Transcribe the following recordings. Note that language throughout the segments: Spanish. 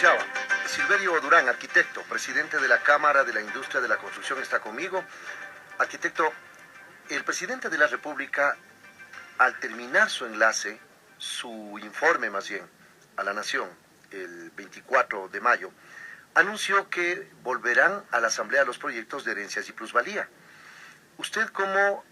escuchaba. Silverio Durán, arquitecto, presidente de la Cámara de la Industria de la Construcción, está conmigo. Arquitecto, el presidente de la República, al terminar su enlace, su informe más bien, a la Nación, el 24 de mayo, anunció que volverán a la Asamblea los proyectos de herencias y plusvalía. Usted como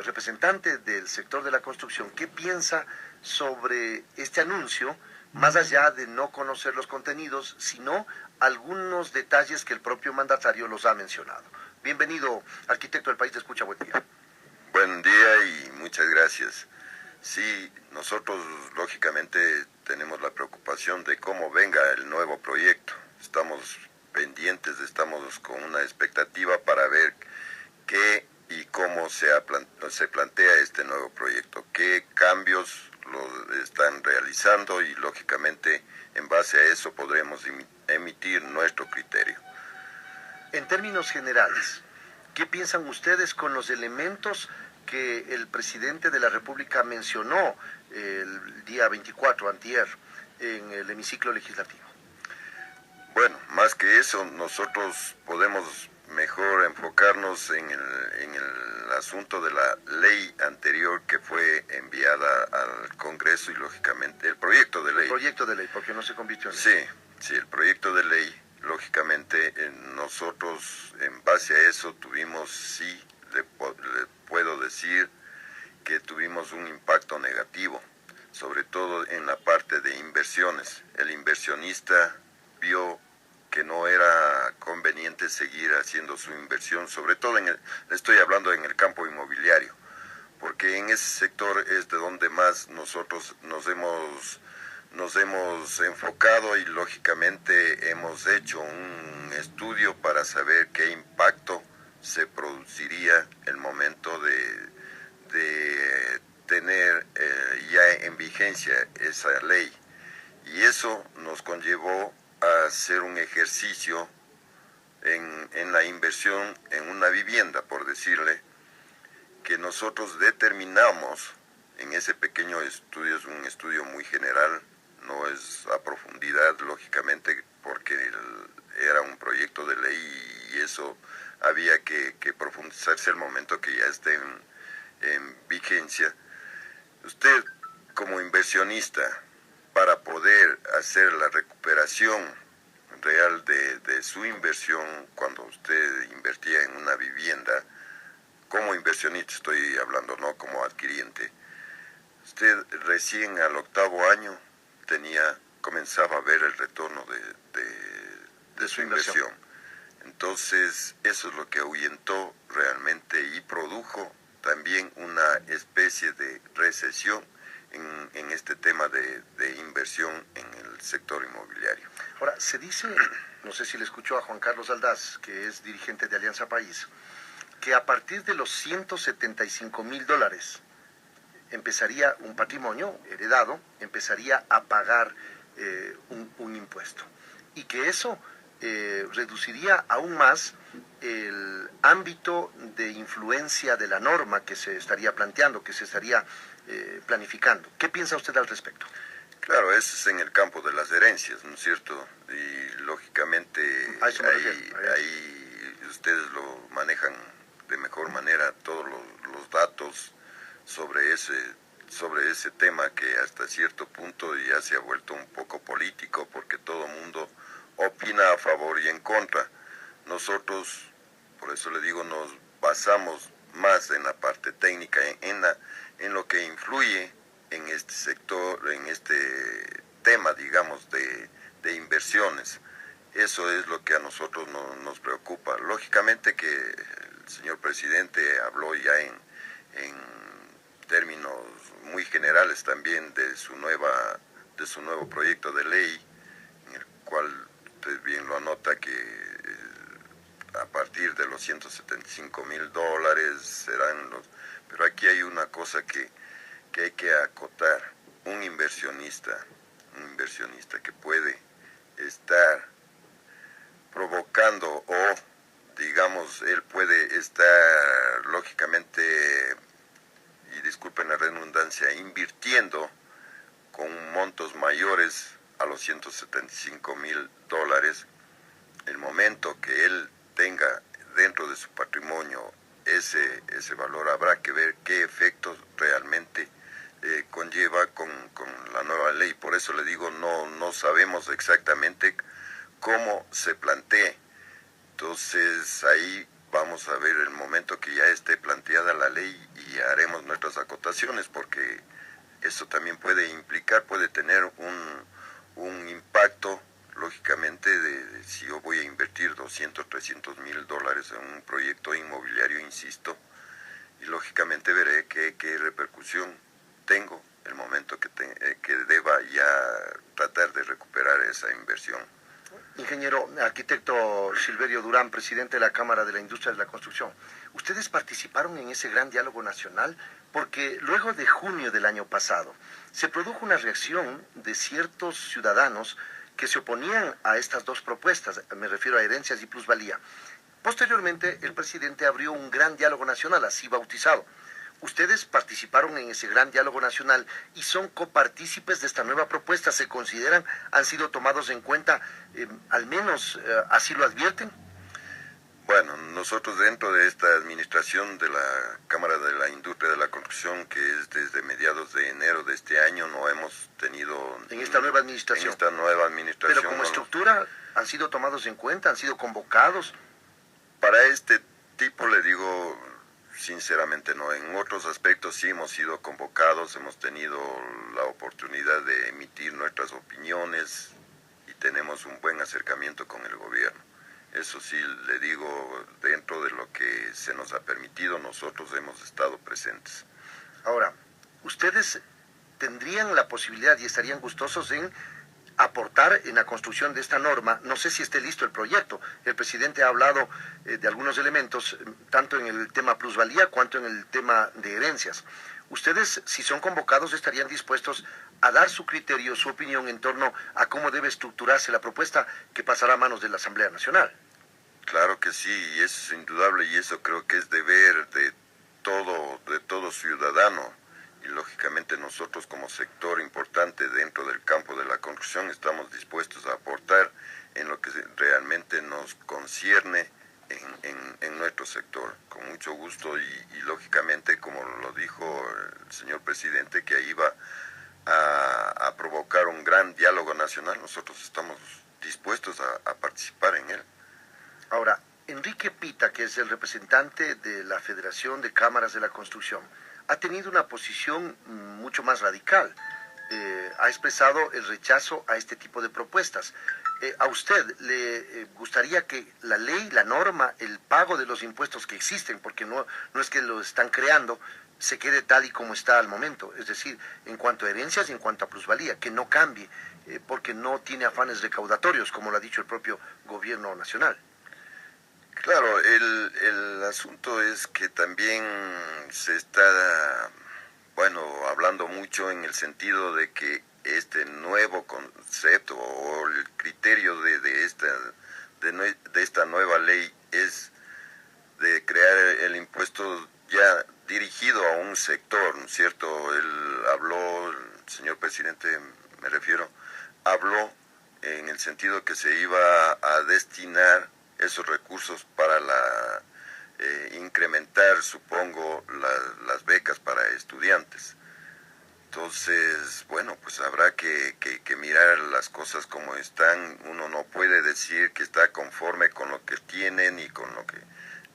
representante del sector de la construcción, ¿qué piensa sobre este anuncio, más allá de no conocer los contenidos, sino algunos detalles que el propio mandatario los ha mencionado? Bienvenido, arquitecto del País, te escucha, buen día. Buen día y muchas gracias. Sí, nosotros lógicamente tenemos la preocupación de cómo venga el nuevo proyecto. Estamos pendientes, estamos con una expectativa para ver qué y cómo se plantea este nuevo proyecto, qué cambios lo están realizando y lógicamente en base a eso podremos emitir nuestro criterio. En términos generales, ¿qué piensan ustedes con los elementos que el presidente de la República mencionó el día 24, antier, en el hemiciclo legislativo? Bueno, más que eso, nosotros podemos mejor enfocarnos en el asunto de la ley anterior que fue enviada al Congreso y lógicamente el proyecto de ley. El proyecto de ley, porque no se convirtió en ley. Sí, el proyecto de ley, lógicamente nosotros en base a eso tuvimos, sí, le puedo decir que tuvimos un impacto negativo, sobre todo en la parte de inversiones. El inversionista vio que no era conveniente seguir haciendo su inversión, sobre todo estoy hablando en el campo inmobiliario, porque en ese sector es de donde más nosotros nos hemos enfocado y lógicamente hemos hecho un estudio para saber qué impacto se produciría el momento de tener ya en vigencia esa ley. Y eso nos conllevó a hacer un ejercicio en la inversión en una vivienda, por decirle, que nosotros determinamos en ese pequeño estudio, es un estudio muy general, no es a profundidad, lógicamente, porque era un proyecto de ley y eso había que profundizarse al momento que ya esté en vigencia. Usted, como inversionista, para poder hacer la recuperación real de su inversión, cuando usted invertía en una vivienda, como inversionista estoy hablando, no como adquiriente, usted recién al 8º año comenzaba a ver el retorno de su inversión. Entonces, eso es lo que ahuyentó realmente y produjo también una especie de recesión en este tema de inversión en el sector inmobiliario. Ahora, se dice, no sé si le escuchó a Juan Carlos Aldaz, que es dirigente de Alianza País, que a partir de los $175,000 empezaría un patrimonio heredado, empezaría a pagar un impuesto. Y que eso reduciría aún más el ámbito de influencia de la norma que se estaría planteando, que se estaría planificando. ¿Qué piensa usted al respecto? Claro, eso es en el campo de las herencias, ¿no es cierto? Y lógicamente ahí ustedes lo manejan de mejor manera, todos los datos sobre ese tema que hasta cierto punto ya se ha vuelto un poco político porque todo el mundo opina a favor y en contra. Nosotros, por eso le digo, nos basamos más en la parte técnica, en lo que influye en este sector, en este tema, digamos, de inversiones. Eso es lo que a nosotros nos preocupa. Lógicamente que el señor presidente habló ya en términos muy generales también de su nuevo proyecto de ley, en el cual usted bien lo anota que a partir de los $175,000 serán los... Pero aquí hay una cosa que hay que acotar. Un inversionista que puede estar provocando o, digamos, él puede estar lógicamente, y disculpen la redundancia, invirtiendo con montos mayores a los $175,000. El momento que él tenga dentro de su patrimonio ese valor, habrá que ver qué efectos realmente conlleva con la nueva ley. Por eso le digo, no sabemos exactamente cómo se plantee. Entonces ahí vamos a ver el momento que ya esté planteada la ley y haremos nuestras acotaciones, porque eso también puede implicar, puede tener un impacto, lógicamente, de si yo voy a invertir 200, $300,000 en un proyecto inmobiliario, insisto, y lógicamente veré qué repercusión tengo el momento que deba ya tratar de recuperar esa inversión. Ingeniero, arquitecto Silverio Durán, presidente de la Cámara de la Industria de la Construcción, ¿ustedes participaron en ese gran diálogo nacional? Porque luego de junio del año pasado se produjo una reacción de ciertos ciudadanos que se oponían a estas dos propuestas, me refiero a herencias y plusvalía. Posteriormente, el presidente abrió un gran diálogo nacional, así bautizado. Ustedes participaron en ese gran diálogo nacional y son copartícipes de esta nueva propuesta. ¿Se consideran, han sido tomados en cuenta, al menos así lo advierten? Bueno, nosotros dentro de esta administración de la Cámara de la Industria de la Construcción, que es desde mediados de enero de este año, no hemos tenido... En esta nueva administración. En esta nueva administración. Pero como estructura, ¿han sido tomados en cuenta? ¿Han sido convocados? Para este tipo, le digo, sinceramente no. En otros aspectos sí hemos sido convocados, hemos tenido la oportunidad de emitir nuestras opiniones y tenemos un buen acercamiento con el gobierno. Eso sí, le digo, dentro de lo que se nos ha permitido, nosotros hemos estado presentes. Ahora, ¿ustedes tendrían la posibilidad y estarían gustosos en aportar en la construcción de esta norma? No sé si esté listo el proyecto. El presidente ha hablado de algunos elementos, tanto en el tema plusvalía cuanto en el tema de herencias. Ustedes, si son convocados, estarían dispuestos a dar su criterio, su opinión en torno a cómo debe estructurarse la propuesta que pasará a manos de la Asamblea Nacional. Claro que sí, y eso es indudable, y eso creo que es deber de todo ciudadano. Y lógicamente nosotros como sector importante dentro del campo de la construcción estamos dispuestos a aportar en lo que realmente nos concierne en nuestro sector, con mucho gusto y lógicamente, como lo dijo el señor presidente, que ahí va a provocar un gran diálogo nacional, nosotros estamos dispuestos a participar en él. Ahora, Enrique Pita, que es el representante de la Federación de Cámaras de la Construcción, ha tenido una posición mucho más radical. Ha expresado el rechazo a este tipo de propuestas. ¿A usted le gustaría que la ley, la norma, el pago de los impuestos que existen, porque no es que lo están creando, se quede tal y como está al momento? Es decir, en cuanto a herencias y en cuanto a plusvalía, que no cambie, porque no tiene afanes recaudatorios, como lo ha dicho el propio gobierno nacional. Claro, el asunto es que también se está, bueno, hablando mucho en el sentido de que este nuevo concepto o el criterio de esta nueva ley es de crear el impuesto ya dirigido a un sector, ¿no es cierto? Él habló, el señor presidente, me refiero, habló en el sentido que se iba a destinar esos recursos para incrementar, supongo, las becas para estudiantes. Entonces, bueno, pues habrá que mirar las cosas como están. Uno no puede decir que está conforme con lo que tienen y con lo que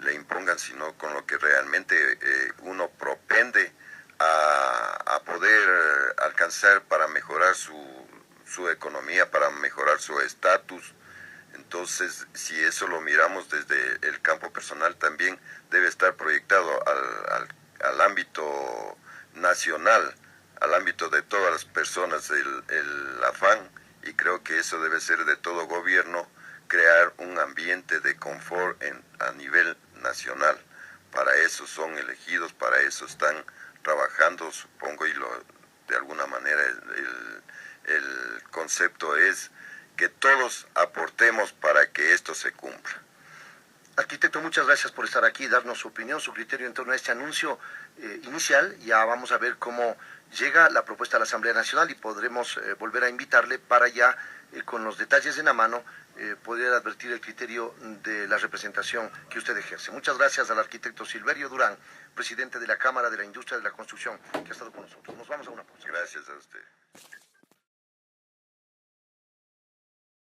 le impongan, sino con lo que realmente uno propende a poder alcanzar para mejorar su economía, para mejorar su estatus. Entonces, si eso lo miramos desde el campo personal, también debe estar proyectado al ámbito nacional, al ámbito de todas las personas, el afán, y creo que eso debe ser de todo gobierno, crear un ambiente de confort a nivel nacional. Para eso son elegidos, para eso están trabajando, supongo, y de alguna manera el concepto es que todos aportemos para que esto se cumpla. Arquitecto, muchas gracias por estar aquí y darnos su opinión, su criterio en torno a este anuncio inicial. Ya vamos a ver cómo llega la propuesta a la Asamblea Nacional y podremos volver a invitarle para ya, con los detalles en la mano, poder advertir el criterio de la representación que usted ejerce. Muchas gracias al arquitecto Silverio Durán, presidente de la Cámara de la Industria de la Construcción, que ha estado con nosotros. Nos vamos a una pausa. Gracias a usted.